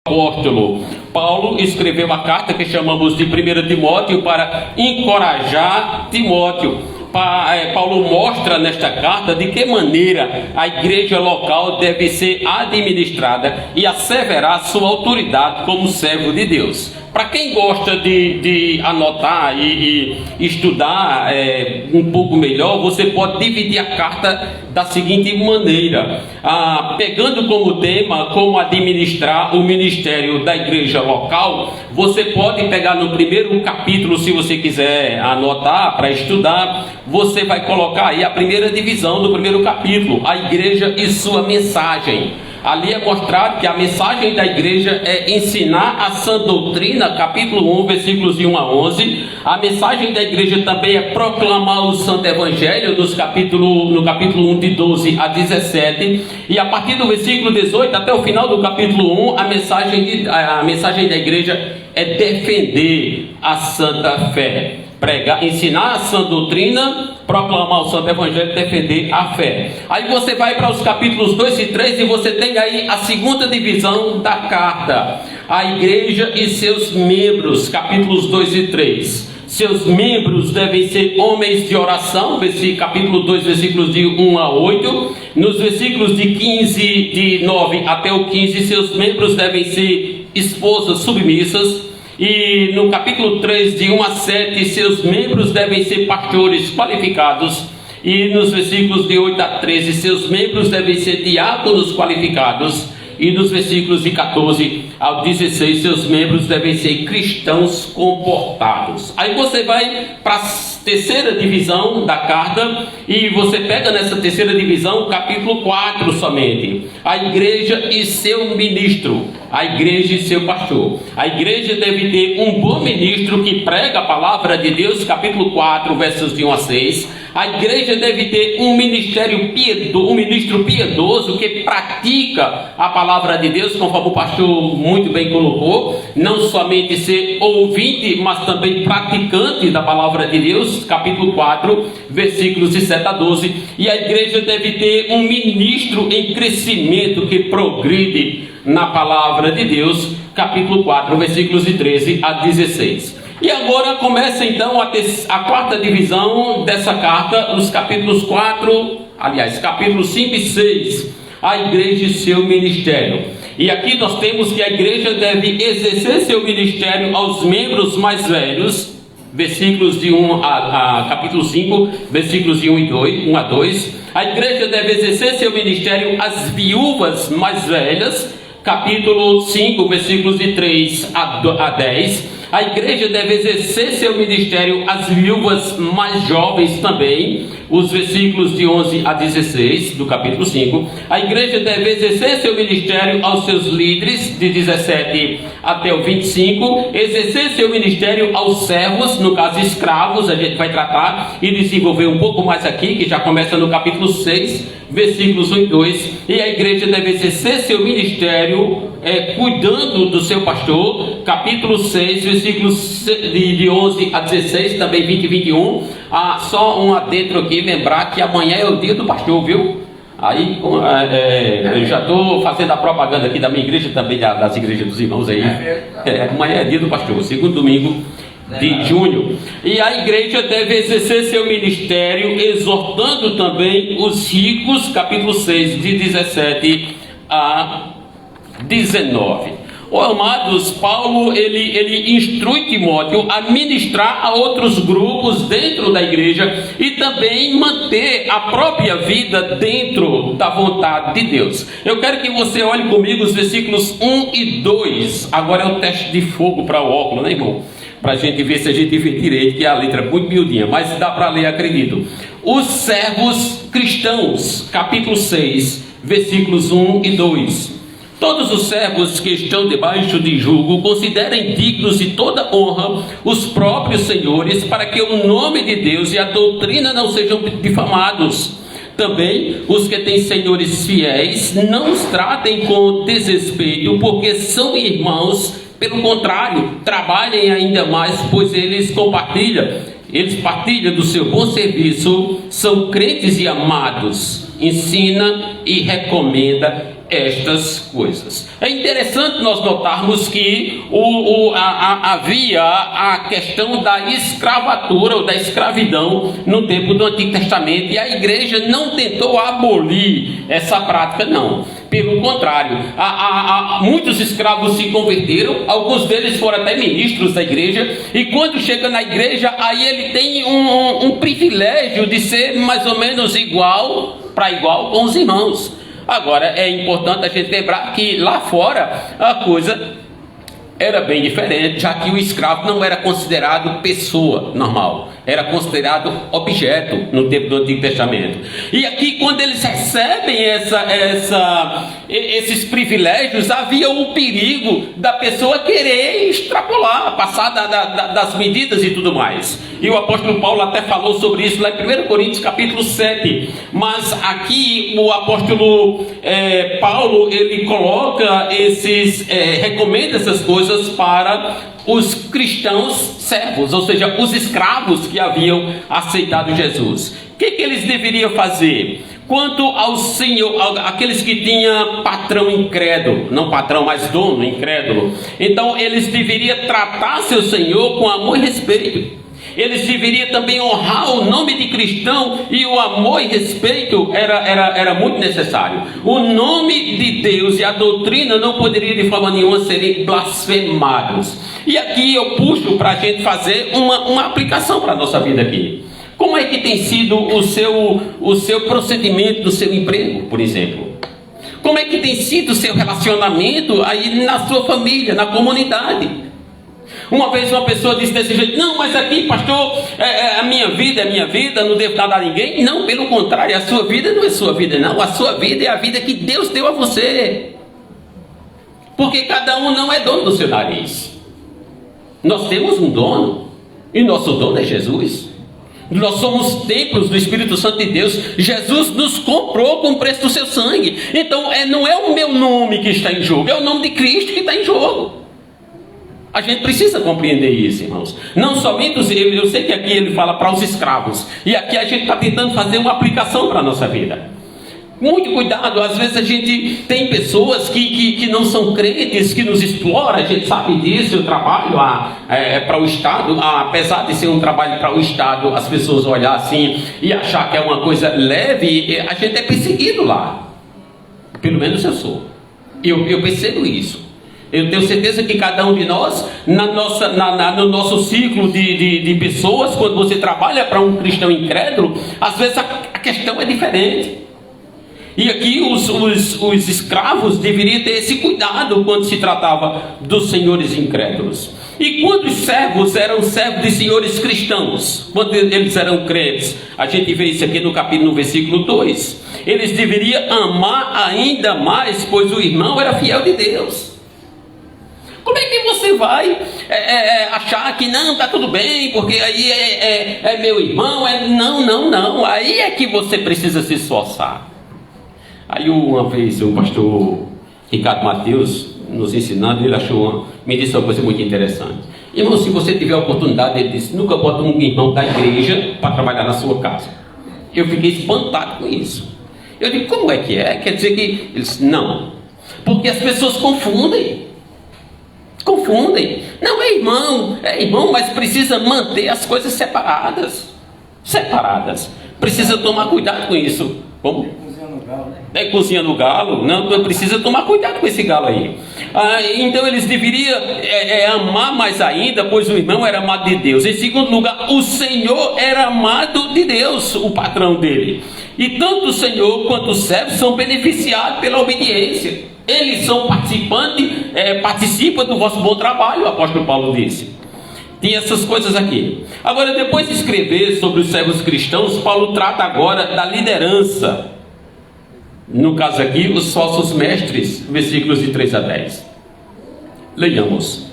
apóstolo Paulo escreveu a carta que chamamos de 1 Timóteo para encorajar Timóteo. Paulo mostra nesta carta de que maneira a igreja local deve ser administrada e asseverar sua autoridade como servo de Deus. Para quem gosta de anotar e estudar um pouco melhor, você pode dividir a carta da seguinte maneira, pegando como tema como administrar o ministério da igreja local. Você pode pegar no primeiro capítulo, se você quiser anotar para estudar, você vai colocar aí a primeira divisão do primeiro capítulo, a igreja e sua mensagem. Ali é mostrado que a mensagem da igreja é ensinar a sã doutrina, capítulo 1, versículos de 1 a 11. A mensagem da igreja também é proclamar o santo evangelho, no capítulo 1, de 12 a 17. E a partir do versículo 18 até o final do capítulo 1, a mensagem da igreja é defender a santa fé. Pregar, ensinar a sã doutrina, proclamar o santo evangelho, defender a fé. Aí você vai para os capítulos 2 e 3 e você tem aí a segunda divisão da carta, a igreja e seus membros, capítulos 2 e 3. Seus membros devem ser homens de oração, capítulo 2, versículos de 1 a 8. Nos versículos de 9 até o 15, seus membros devem ser esposas submissas. E no capítulo 3, de 1 a 7, seus membros devem ser pastores qualificados. E nos versículos de 8 a 13, seus membros devem ser diáconos qualificados. E nos versículos de 14 ao 16, seus membros devem ser cristãos comportados. Aí você vai para a terceira divisão da carta e você pega nessa terceira divisão o capítulo 4 somente. A igreja e seu ministro, a igreja e seu pastor. A igreja deve ter um bom ministro que prega a palavra de Deus, capítulo 4, versos de 1 a 6. A igreja deve ter um ministro piedoso que pratica a palavra de Deus, conforme o pastor muito bem colocou, não somente ser ouvinte, mas também praticante da palavra de Deus, capítulo 4, versículos de 7 a 12. E a igreja deve ter um ministro em crescimento que progride na palavra de Deus, capítulo 4, versículos de 13 a 16. E agora começa então a quarta divisão dessa carta, nos capítulos 5 e 6, a igreja e seu ministério. E aqui nós temos que a igreja deve exercer seu ministério aos membros mais velhos, versículos de 1 a capítulo 5, versículos de 1 a 2. A igreja deve exercer seu ministério às viúvas mais velhas, capítulo 5, versículos de 3 a 10. A igreja deve exercer seu ministério às viúvas mais jovens também, os versículos de 11 a 16 do capítulo 5. A igreja deve exercer seu ministério aos seus líderes, de 17 até o 25. Exercer seu ministério aos servos, no caso escravos, a gente vai tratar e desenvolver um pouco mais aqui, que já começa no capítulo 6, versículos 1 e 2. E a igreja deve exercer seu ministério cuidando do seu pastor, capítulo 6, versículos de 11 a 16, também 20 e 21. Só um adentro aqui, lembrar que amanhã é o dia do pastor, viu? Aí eu já estou fazendo a propaganda aqui da minha igreja, também das igrejas dos irmãos aí. Amanhã é dia do pastor, segundo domingo de junho. E a igreja deve exercer seu ministério exortando também os ricos, capítulo 6, de 17 a 19. Amados, Paulo ele instrui Timóteo a ministrar a outros grupos dentro da igreja e também manter a própria vida dentro da vontade de Deus. Eu quero que você olhe comigo os versículos 1 e 2. Agora é o teste de fogo para o óculos, né, irmão? Para a gente ver se a gente vê direito, que a letra é muito miudinha, mas dá para ler, acredito. Os servos cristãos, capítulo 6, versículos 1 e 2. Todos os servos que estão debaixo de jugo considerem dignos de toda honra os próprios senhores, para que o nome de Deus e a doutrina não sejam difamados. Também os que têm senhores fiéis não os tratem com desrespeito, porque são irmãos. Pelo contrário, trabalhem ainda mais, pois eles partilham do seu bom serviço, são crentes e amados. Ensina e recomenda estas coisas. É interessante nós notarmos que havia a questão da escravatura ou da escravidão no tempo do Antigo Testamento, e a igreja não tentou abolir essa prática, não. Pelo contrário, muitos escravos se converteram, alguns deles foram até ministros da igreja, e quando chega na igreja, aí ele tem um privilégio de ser mais ou menos igual para igual com os irmãos. Agora, é importante a gente lembrar que lá fora a coisa era bem diferente, já que o escravo não era considerado pessoa normal, era considerado objeto no tempo do Antigo Testamento. E aqui, quando eles recebem esses privilégios, havia o perigo da pessoa querer extrapolar, passar das medidas e tudo mais. E o apóstolo Paulo até falou sobre isso lá em 1 Coríntios capítulo 7. Mas aqui o apóstolo Paulo, ele coloca recomenda essas coisas para os cristãos servos, ou seja, os escravos que haviam aceitado Jesus. O que eles deveriam fazer? Quanto ao senhor, aqueles que tinham patrão incrédulo, não patrão, mas dono incrédulo, então eles deveriam tratar seu senhor com amor e respeito. Eles deveriam também honrar o nome de cristão, e o amor e respeito era muito necessário. O nome de Deus e a doutrina não poderiam de forma nenhuma serem blasfemados. E aqui eu puxo para a gente fazer uma aplicação para a nossa vida aqui. Como é que tem sido o seu procedimento do seu emprego, por exemplo? Como é que tem sido o seu relacionamento aí na sua família, na comunidade? Uma vez uma pessoa disse desse jeito: não, mas aqui, pastor, a minha vida é minha vida, não devo nada a ninguém. Não, pelo contrário, a sua vida não é sua vida, não. A sua vida é a vida que Deus deu a você. Porque cada um não é dono do seu nariz. Nós temos um dono, e nosso dono é Jesus. Nós somos templos do Espírito Santo de Deus. Jesus nos comprou com o preço do seu sangue. Então não é o meu nome que está em jogo, é o nome de Cristo que está em jogo. A gente precisa compreender isso, irmãos. Não somente eu sei que aqui ele fala para os escravos, e aqui a gente está tentando fazer uma aplicação para a nossa vida. Muito cuidado, às vezes a gente tem pessoas que não são crentes, que nos exploram, a gente sabe disso. Eu trabalho para o Estado, apesar de ser um trabalho para o Estado, as pessoas olhar assim e achar que é uma coisa leve, a gente é perseguido lá. Pelo menos eu sou. Eu percebo isso. Eu tenho certeza que cada um de nós, no nosso ciclo de pessoas, quando você trabalha para um cristão incrédulo, às vezes a questão é diferente. E aqui os escravos deveriam ter esse cuidado quando se tratava dos senhores incrédulos. E quando os servos eram servos de senhores cristãos, quando eles eram crentes, a gente vê isso aqui no versículo 2. Eles deveriam amar ainda mais, pois o irmão era fiel de Deus. Como é que você vai achar que não, está tudo bem, porque aí é meu irmão? Não. Aí é que você precisa se esforçar. Aí uma vez o pastor Ricardo Mateus, nos ensinando, ele me disse uma coisa muito interessante. Irmão, se você tiver a oportunidade, ele disse, nunca bota um irmão da igreja para trabalhar na sua casa. Eu fiquei espantado com isso. Eu digo, como é que é? Quer dizer que... Ele disse, não. Porque as pessoas confundem. Não, é irmão, mas precisa manter as coisas separadas. Precisa tomar cuidado com isso. Como? Cozinha no galo. Não, precisa tomar cuidado com esse galo aí. Então eles deveriam amar mais ainda, pois o irmão era amado de Deus. Em segundo lugar, o Senhor era amado de Deus, o patrão dele. E tanto o Senhor quanto os servos são beneficiados pela obediência. Eles são participantes, participam do vosso bom trabalho, o apóstolo Paulo disse. Tem essas coisas aqui. Agora, depois de escrever sobre os servos cristãos, Paulo trata agora da liderança. No caso aqui, os falsos mestres, versículos de 3 a 10. Leiamos.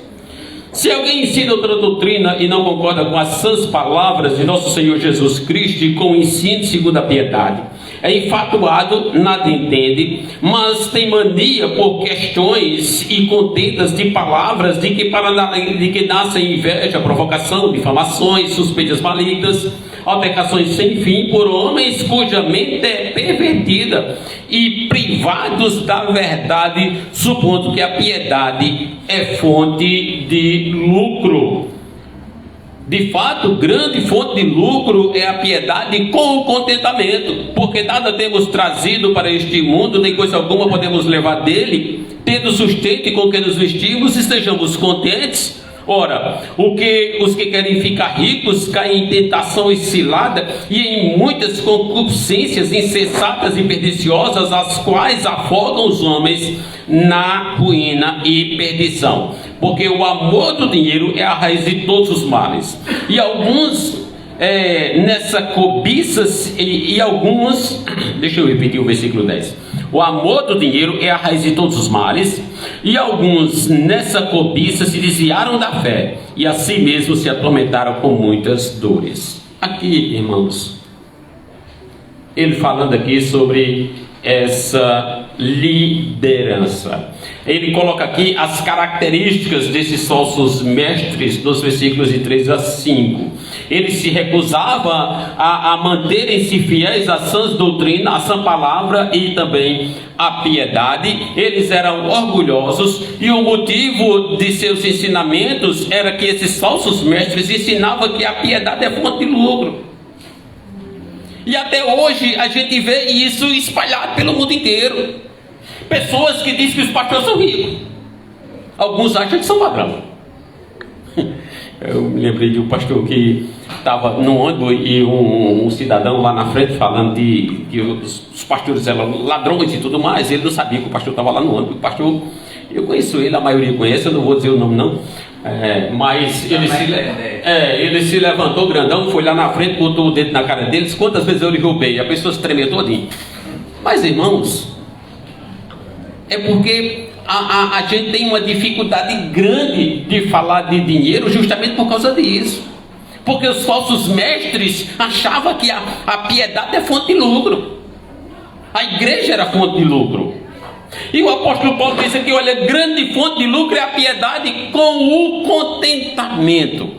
Se alguém ensina outra doutrina e não concorda com as sãs palavras de nosso Senhor Jesus Cristo e com o ensino segundo a piedade, é infatuado, nada entende, mas tem mania por questões e contendas de palavras de que nascem inveja, provocação, difamações, suspeitas malignas, altercações sem fim por homens cuja mente é pervertida e privados da verdade, supondo que a piedade é fonte de lucro. De fato, grande fonte de lucro é a piedade com o contentamento, porque nada temos trazido para este mundo, nem coisa alguma podemos levar dele, tendo sustento e com que nos vestimos, estejamos contentes. Ora, os que querem ficar ricos caem em tentação e cilada e em muitas concupiscências insensatas e perniciosas, as quais afogam os homens na ruína e perdição. Porque o amor do dinheiro é a raiz de todos os males. E alguns nessa cobiça e alguns, deixa eu repetir o versículo 10. O amor do dinheiro é a raiz de todos os males, e alguns nessa cobiça se desviaram da fé, e a si mesmos se atormentaram com muitas dores. Aqui, irmãos, ele falando aqui sobre essa liderança. Ele coloca aqui as características desses falsos mestres nos versículos de 3 a 5. Ele se recusava a manterem-se fiéis à sã doutrina, à sã palavra e também à piedade. Eles eram orgulhosos e o motivo de seus ensinamentos era que esses falsos mestres ensinavam que a piedade é fonte de lucro. E até hoje a gente vê isso espalhado pelo mundo inteiro. Pessoas que dizem que os pastores são ricos. Alguns acham que são ladrão. Eu me lembrei de um pastor que estava no ônibus e um cidadão lá na frente falando que os pastores eram ladrões e tudo mais. Ele não sabia que o pastor estava lá no ônibus. O pastor, eu conheço ele, a maioria conhece, eu não vou dizer o nome não. Mas ele se levantou grandão, foi lá na frente, botou o dedo na cara deles. Quantas vezes eu lhe roubei? A pessoa se tremeu todinha. Mas irmãos, é porque a gente tem uma dificuldade grande de falar de dinheiro justamente por causa disso. Porque os falsos mestres achavam que a piedade é fonte de lucro. A igreja era fonte de lucro. E o apóstolo Paulo diz aqui, olha, grande fonte de lucro é a piedade com o contentamento.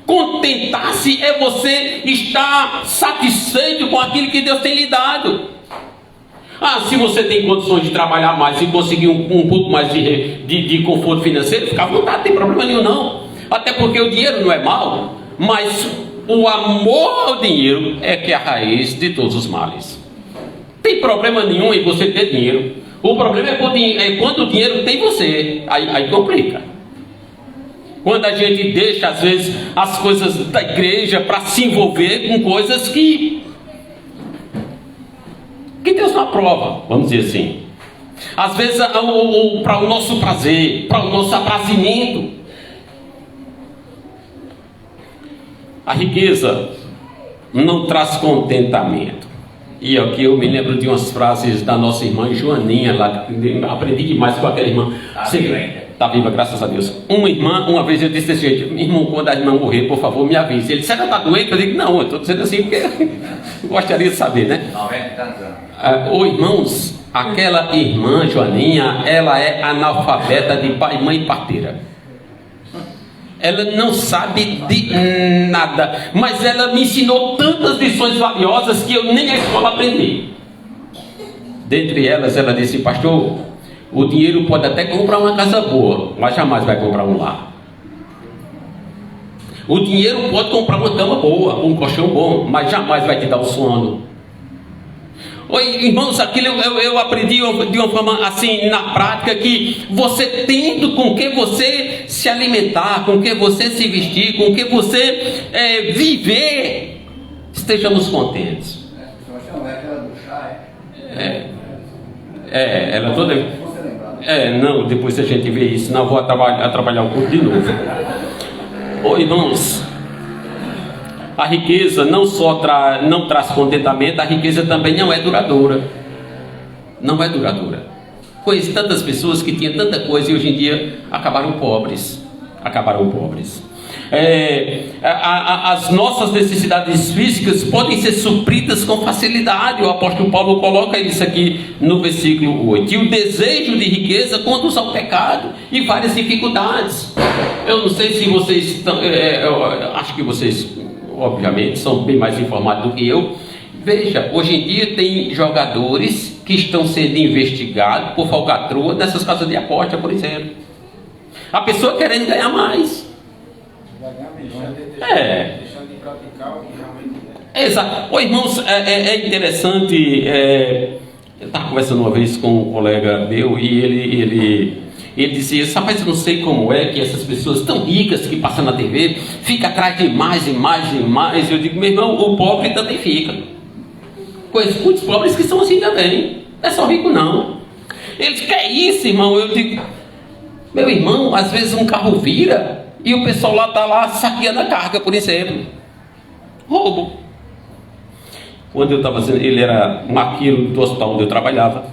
Contentar-se é você estar satisfeito com aquilo que Deus tem lhe dado. Se você tem condições de trabalhar mais e conseguir um pouco mais de conforto financeiro, fica à vontade, não tem problema nenhum não. Até porque o dinheiro não é mal, mas o amor ao dinheiro é que é a raiz de todos os males. Tem problema nenhum em você ter dinheiro. O problema é quando o dinheiro tem você. Aí complica. Quando a gente deixa às vezes as coisas da igreja para se envolver com coisas que Deus não aprova, vamos dizer assim. Às vezes para o nosso prazer, para o nosso aprazimento. A riqueza não traz contentamento. E aqui eu me lembro de umas frases da nossa irmã Joaninha, lá, aprendi demais com aquela irmã. Está viva, graças a Deus. Uma irmã, uma vez eu disse desse jeito, irmão, quando a irmã morrer, por favor, me avise. Ele disse, ela está doente? Eu digo, não, eu estou dizendo assim porque gostaria de saber, né? 90 anos. Irmãos, aquela irmã Joaninha, ela é analfabeta de pai, mãe e parteira. Ela não sabe de nada, mas ela me ensinou tantas lições valiosas que eu nem a escola aprendi. Dentre elas, ela disse, pastor, o dinheiro pode até comprar uma casa boa, mas jamais vai comprar um lar. O dinheiro pode comprar uma cama boa, um colchão bom, mas jamais vai te dar o sono. Oi, irmãos, aquilo eu aprendi de uma forma assim, na prática, que você tendo com que você se alimentar, com que você se vestir, com que você viver, estejamos contentes. Ela toda... não, depois a gente vê isso, não vou trabalhar o curso de novo. Oi, irmãos, a riqueza não só não traz contentamento, a riqueza também não é duradoura. Não é duradoura. Conheço tantas pessoas que tinham tanta coisa e hoje em dia acabaram pobres. As nossas necessidades físicas podem ser supridas com facilidade. O apóstolo Paulo coloca isso aqui no versículo 8. E o desejo de riqueza conduz ao pecado e várias dificuldades. Eu não sei se vocês estão, eu acho que vocês obviamente são bem mais informados do que eu. Veja, hoje em dia tem jogadores que estão sendo investigados por falcatrua nessas casas de aposta, por exemplo. A pessoa querendo ganhar mais. Deixando de praticar o que realmente é. Exato. Ô, irmãos, é interessante. Eu estava conversando uma vez com um colega meu e ele dizia: rapaz, eu não sei como é que essas pessoas tão ricas que passam na TV ficam atrás de mais e mais e mais. Eu digo: meu irmão, o pobre também fica. Conheço muitos pobres que são assim também. Não é só rico, não. Eles querem isso, irmão. Eu digo: meu irmão, às vezes um carro vira e o pessoal lá está lá saqueando a carga, por exemplo. Roubo. Quando eu estava fazendo, ele era maqueiro do hospital onde eu trabalhava.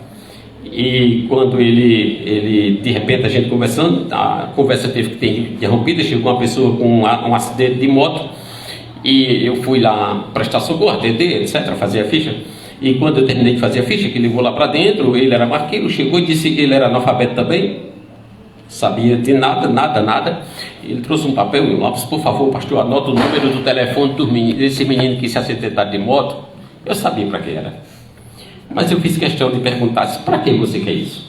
E quando ele de repente, a gente conversando, a conversa teve que ter interrompida. Chegou uma pessoa com um acidente de moto e eu fui lá prestar socorro, atender, etc., fazer a ficha. E quando eu terminei de fazer a ficha, que ele levou lá para dentro, ele era maqueiro, chegou e disse: ele era analfabeto também, sabia de nada. Ele trouxe um papel e um lápis: por favor, pastor, anota o número do telefone desse menino que se acidentado de moto. Eu sabia para que era, mas eu fiz questão de perguntar: para que você quer isso?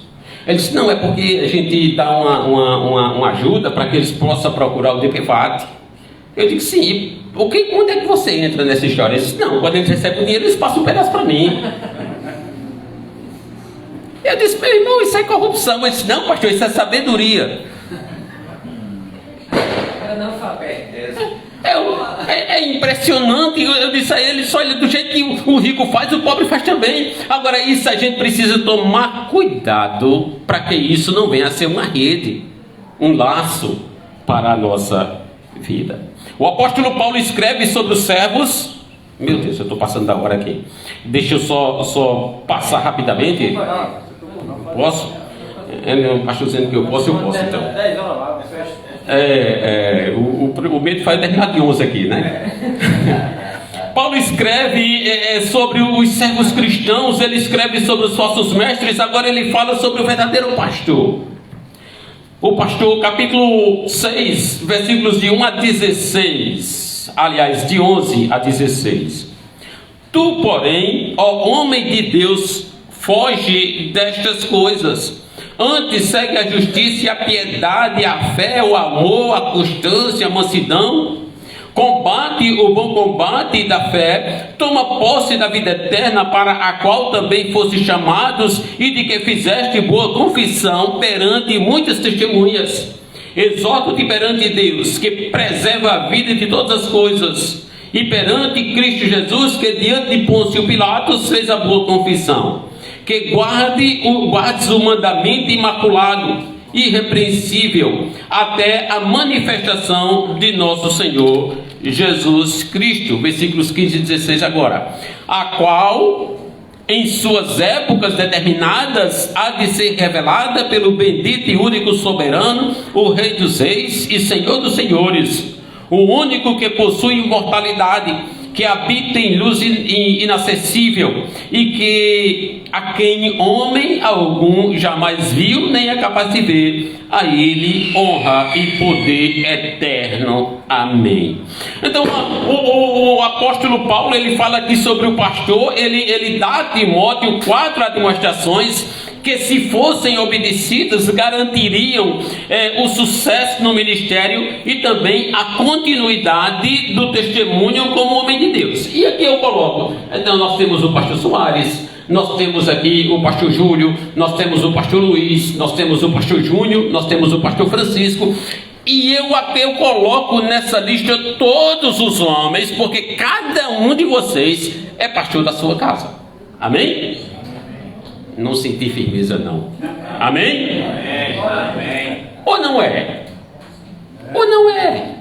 Ele disse: não, é porque a gente dá uma ajuda para que eles possam procurar o DPVAT. Eu digo: sim. Quando é que você entra nessa história? Ele disse: não, quando eles recebem o dinheiro, eles passam um pedaço para mim. Eu disse: meu irmão, isso é corrupção. Ele disse: não, pastor, isso é sabedoria. É impressionante. Eu disse a ele: olha, do jeito que o rico faz, o pobre faz também. Agora, isso a gente precisa tomar cuidado para que isso não venha a ser uma rede, um laço para a nossa vida. O apóstolo Paulo escreve sobre os servos. Meu Deus, eu estou passando da hora aqui. Deixa eu só passar rapidamente. Posso? O pastor dizendo que eu posso então. O medo faz terminar de 11 aqui, né? Paulo escreve sobre os servos cristãos, ele escreve sobre os falsos mestres, agora ele fala sobre o verdadeiro pastor. O pastor, capítulo 6, versículos de 1 a 16, aliás, de 11 a 16. Tu, porém, ó homem de Deus, foge destas coisas. Antes segue a justiça e a piedade, a fé, o amor, a constância, a mansidão. Combate o bom combate da fé, toma posse da vida eterna, para a qual também foste chamados, e de que fizeste boa confissão perante muitas testemunhas. Exorto-te perante Deus, que preserva a vida de todas as coisas, e perante Cristo Jesus, que diante de Pôncio Pilatos fez a boa confissão, que guardes o mandamento imaculado, irrepreensível, até a manifestação de nosso Senhor Jesus Cristo. Versículos 15 e 16 agora. A qual, em suas épocas determinadas, há de ser revelada pelo bendito e único soberano, o Rei dos Reis e Senhor dos Senhores, o único que possui imortalidade, que habita em luz inacessível, e que a quem homem algum jamais viu, nem é capaz de ver. A ele honra e poder eterno. Amém. Então o apóstolo Paulo, ele fala aqui sobre o pastor. Ele dá a Timóteo 4 admoestações que, se fossem obedecidas, garantiriam o sucesso no ministério e também a continuidade do testemunho como homem de Deus. E aqui eu coloco, então nós temos o pastor Soares, nós temos aqui o pastor Júlio, nós temos o pastor Luiz, nós temos o pastor Júnior, nós temos o pastor Francisco, e eu coloco nessa lista todos os homens, porque cada um de vocês é pastor da sua casa. Amém? Não senti firmeza, não. Amém? Amém. Ou não é? Ou não é?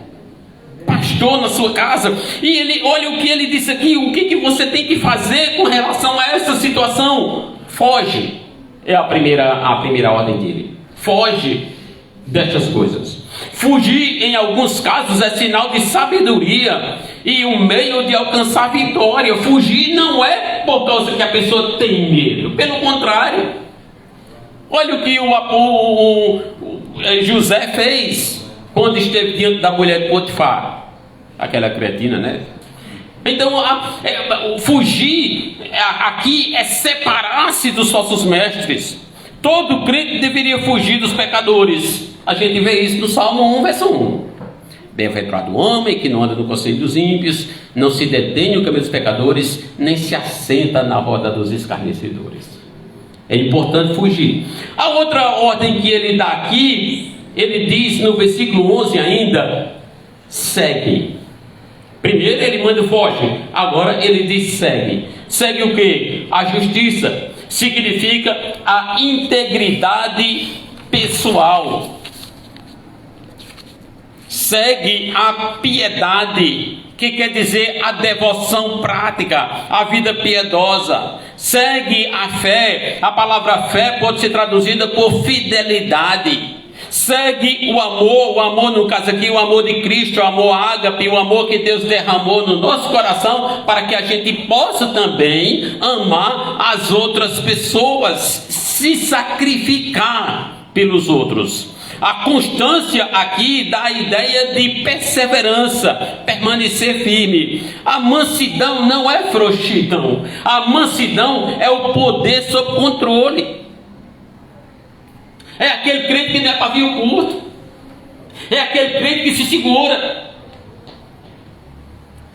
Pastor na sua casa. E ele, olha o que ele disse aqui. O que você tem que fazer com relação a essa situação? Foge. É a primeira ordem dele. Foge destas coisas. Fugir, em alguns casos, é sinal de sabedoria e um meio de alcançar vitória. Fugir não é por causa que a pessoa tem medo, pelo contrário. Olha o que o José fez quando esteve diante da mulher de Potifar, aquela cretina, né? Então, fugir aqui é separar-se dos falsos mestres. Todo crente deveria fugir dos pecadores. A gente vê isso no Salmo 1, verso 1. Bem-aventurado o homem que não anda no conselho dos ímpios, não se detém no caminho dos pecadores, nem se assenta na roda dos escarnecedores. É importante fugir. A outra ordem que ele dá aqui, ele diz no versículo 11 ainda, segue. Primeiro ele manda foge, agora ele diz segue. Segue o que? A justiça. Significa a integridade pessoal. Segue a piedade, que quer dizer a devoção prática, a vida piedosa. Segue a fé. A palavra fé pode ser traduzida por fidelidade. Segue o amor no caso aqui, o amor de Cristo, o amor ágape, o amor que Deus derramou no nosso coração, para que a gente possa também amar as outras pessoas, se sacrificar pelos outros. A constância aqui dá a ideia de perseverança, permanecer firme. A mansidão não é frouxidão, a mansidão é o poder sob controle. É aquele crente que não é pavio curto, é aquele crente que se segura.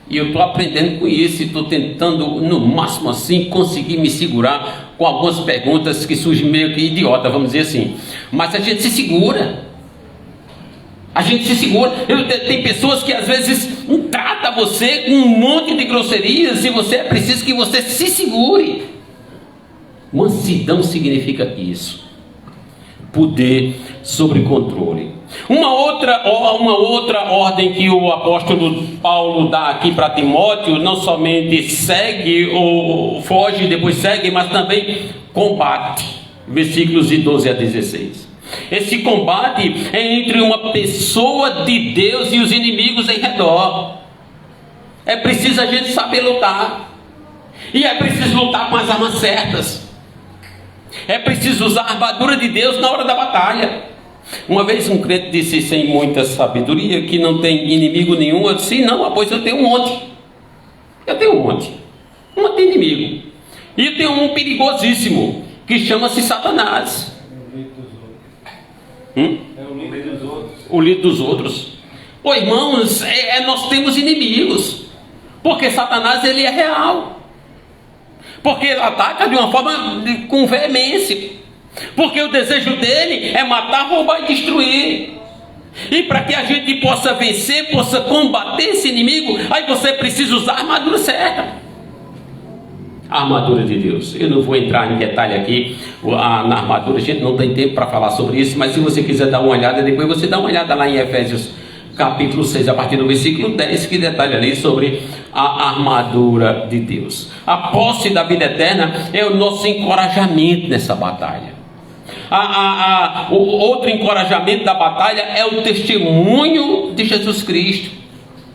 E eu estou aprendendo com isso e estou tentando, no máximo assim, conseguir me segurar com algumas perguntas que surgem meio que idiota, vamos dizer assim. Mas a gente se segura. A gente se segura. Tem pessoas que às vezes tratam você com um monte de grosserias e você é preciso que você se segure. Mansidão significa isso. Poder sobre controle. Uma outra ordem que o apóstolo Paulo dá aqui para Timóteo, não somente segue ou foge, depois segue, mas também combate. Versículos de 12 a 16. Esse combate é entre uma pessoa de Deus e os inimigos em redor. É preciso a gente saber lutar. E é preciso lutar com as armas certas. É preciso usar a armadura de Deus na hora da batalha. Uma vez um crente disse sem muita sabedoria que não tem inimigo nenhum. Eu disse, não, pois eu tenho um monte. Eu tenho um monte. Um monte de inimigo. E eu tenho um perigosíssimo, que chama-se Satanás. É o líder dos outros. O líder dos outros. Pô, irmãos, nós temos inimigos. Porque Satanás, ele é real. Porque ele ataca de uma forma com veemência. Porque o desejo dele é matar, roubar e destruir. E para que a gente possa vencer, possa combater esse inimigo, aí você precisa usar a armadura certa. A armadura de Deus. Eu não vou entrar em detalhe aqui na armadura, a gente não tem tempo para falar sobre isso, mas se você quiser dar uma olhada, depois você dá uma olhada lá em Efésios capítulo 6, a partir do versículo 10, que detalha ali sobre a armadura de Deus. A posse da vida eterna é o nosso encorajamento nessa batalha. O outro encorajamento da batalha é o testemunho de Jesus Cristo.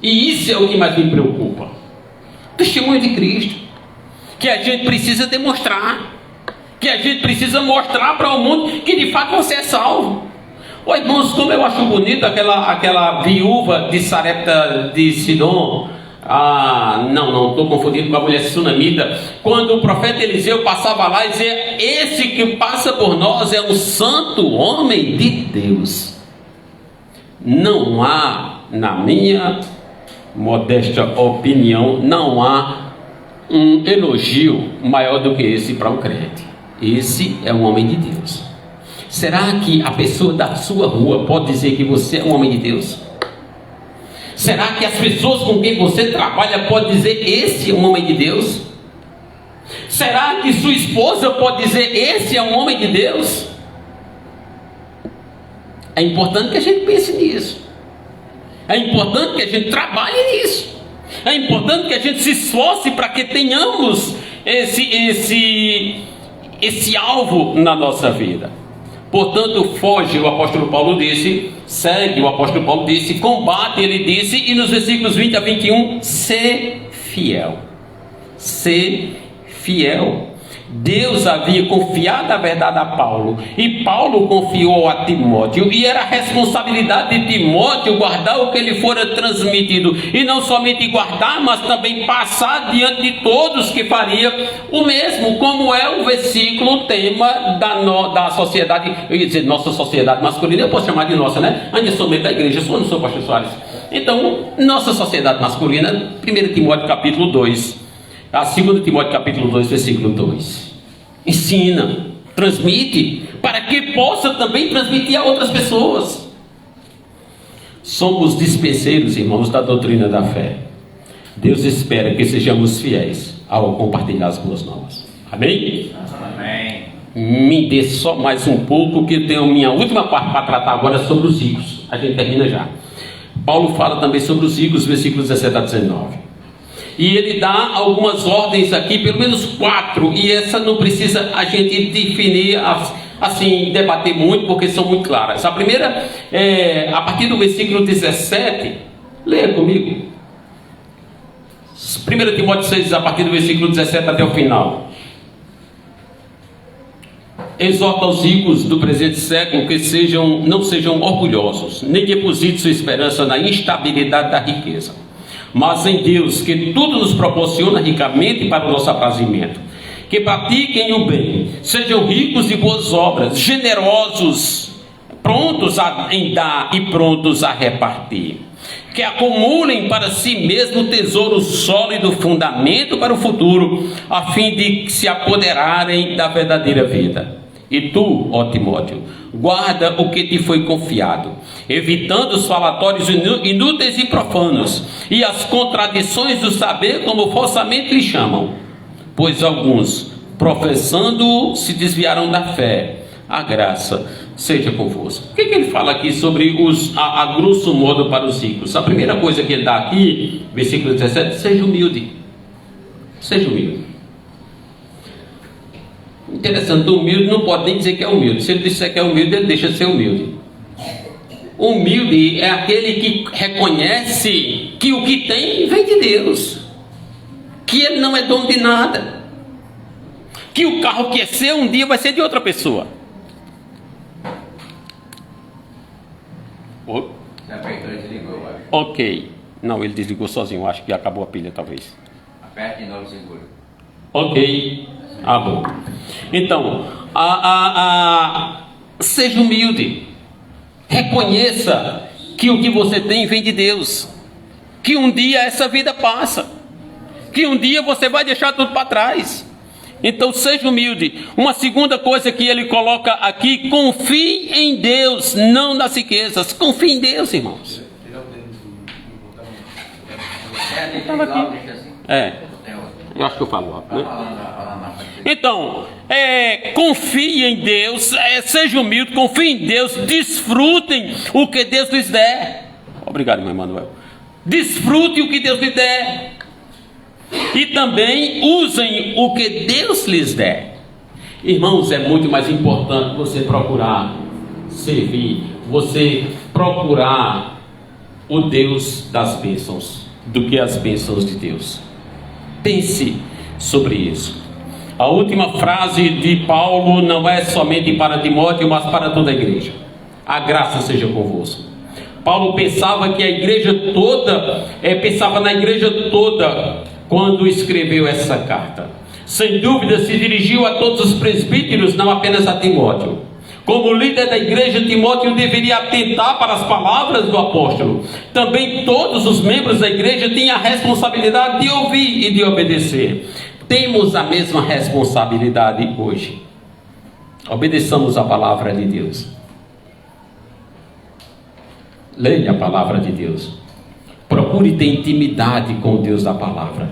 E isso é o que mais me preocupa. O testemunho de Cristo, que a gente precisa demonstrar, que a gente precisa mostrar para o mundo que de fato você é salvo. Ô irmãos, como eu acho bonito aquela viúva de Sarepta de Sidom. Não estou confundindo com a mulher sunamita. Quando o profeta Eliseu passava lá e dizia: esse que passa por nós é um santo homem de Deus. Não há, na minha modesta opinião, não há um elogio maior do que esse para um crente. Esse é um homem de Deus. Será que a pessoa da sua rua pode dizer que você é um homem de Deus? Será que as pessoas com quem você trabalha podem dizer: esse é um homem de Deus? Será que sua esposa pode dizer: esse é um homem de Deus? É importante que a gente pense nisso. É importante que a gente trabalhe nisso. É importante que a gente se esforce para que tenhamos esse alvo na nossa vida. Portanto, foge, o apóstolo Paulo disse, segue, o apóstolo Paulo disse, combate, ele disse, e nos versículos 20 a 21, ser fiel. Ser fiel. Deus havia confiado a verdade a Paulo, e Paulo confiou a Timóteo, e era a responsabilidade de Timóteo guardar o que lhe fora transmitido, e não somente guardar, mas também passar diante de todos que faria o mesmo, como é o versículo tema da sociedade, eu ia dizer nossa sociedade masculina, eu posso chamar de nossa, né? Ainda sou membro da igreja, eu não sou pastor Soares. Então, nossa sociedade masculina, 1 Timóteo capítulo 2, a 2 Timóteo capítulo 2, versículo 2. Ensina, transmite, para que possa também transmitir a outras pessoas. Somos dispenseiros, irmãos, da doutrina da fé. Deus espera que sejamos fiéis ao compartilhar as boas novas. Amém? Amém. Me dê só mais um pouco, que eu tenho minha última parte para tratar agora sobre os ricos. A gente termina já. Paulo fala também sobre os ricos, versículos 17 a 19. E ele dá algumas ordens aqui, pelo menos 4, e essa não precisa a gente definir, assim, debater muito, porque são muito claras. A primeira é, a partir do versículo 17, leia comigo. 1 Timóteo 6, a partir do versículo 17 até o final. Exorta os ricos do presente século que não sejam orgulhosos, nem depositem sua esperança na instabilidade da riqueza, mas em Deus, que tudo nos proporciona ricamente para o nosso aprazimento. Que pratiquem o bem, sejam ricos de boas obras, generosos, prontos em dar e prontos a repartir. Que acumulem para si mesmo tesouro sólido, fundamento para o futuro, a fim de se apoderarem da verdadeira vida. E tu, ó Timóteo, guarda o que te foi confiado, evitando os falatórios inúteis e profanos, e as contradições do saber, como falsamente lhe chamam, pois alguns, professando, se desviaram da fé. A graça seja convosco. O que ele fala aqui sobre a grosso modo para os ricos? A primeira coisa que ele dá aqui, versículo 17, seja humilde. Seja humilde. Interessante, humilde não pode nem dizer que é humilde. Se ele disser que é humilde, ele deixa de ser humilde. Humilde é aquele que reconhece que o que tem vem de Deus, que ele não é dono de nada, que o carro que é seu um dia vai ser de outra pessoa. Apertou e desligou, acho. Ok. Não, ele desligou sozinho, acho que acabou a pilha talvez. Aperta de novo, segura. Ok. Ah, bom. Então, seja humilde. Reconheça que o que você tem vem de Deus. Que um dia essa vida passa. Que um dia você vai deixar tudo para trás. Então seja humilde. Uma segunda coisa que ele coloca aqui: confie em Deus, não nas riquezas. Confie em Deus, irmãos. Eu acho que eu falo alto, né? Então, confie em Deus, seja humilde, confie em Deus, desfrutem o que Deus lhes der. Obrigado, irmão Emanuel. Desfrute o que Deus lhe der. E também usem o que Deus lhes der. Irmãos, é muito mais importante você procurar servir, você procurar o Deus das bênçãos, do que as bênçãos de Deus. Pense sobre isso. A última frase de Paulo não é somente para Timóteo, mas para toda a igreja. A graça seja convosco. Paulo pensava que a igreja toda, pensava na igreja toda quando escreveu essa carta. Sem dúvida se dirigiu a todos os presbíteros, não apenas a Timóteo. Como líder da igreja, Timóteo deveria atentar para as palavras do apóstolo. Também todos os membros da igreja tinham a responsabilidade de ouvir e de obedecer. Temos a mesma responsabilidade hoje. Obedeçamos a palavra de Deus. Leia a palavra de Deus. Procure ter intimidade com o Deus da palavra.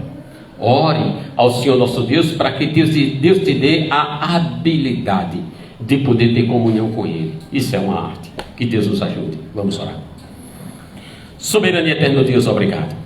Ore ao Senhor nosso Deus para que Deus te dê a habilidade de poder ter comunhão com Ele. Isso é uma arte. Que Deus nos ajude. Vamos orar. Soberano e eterno Deus, obrigado.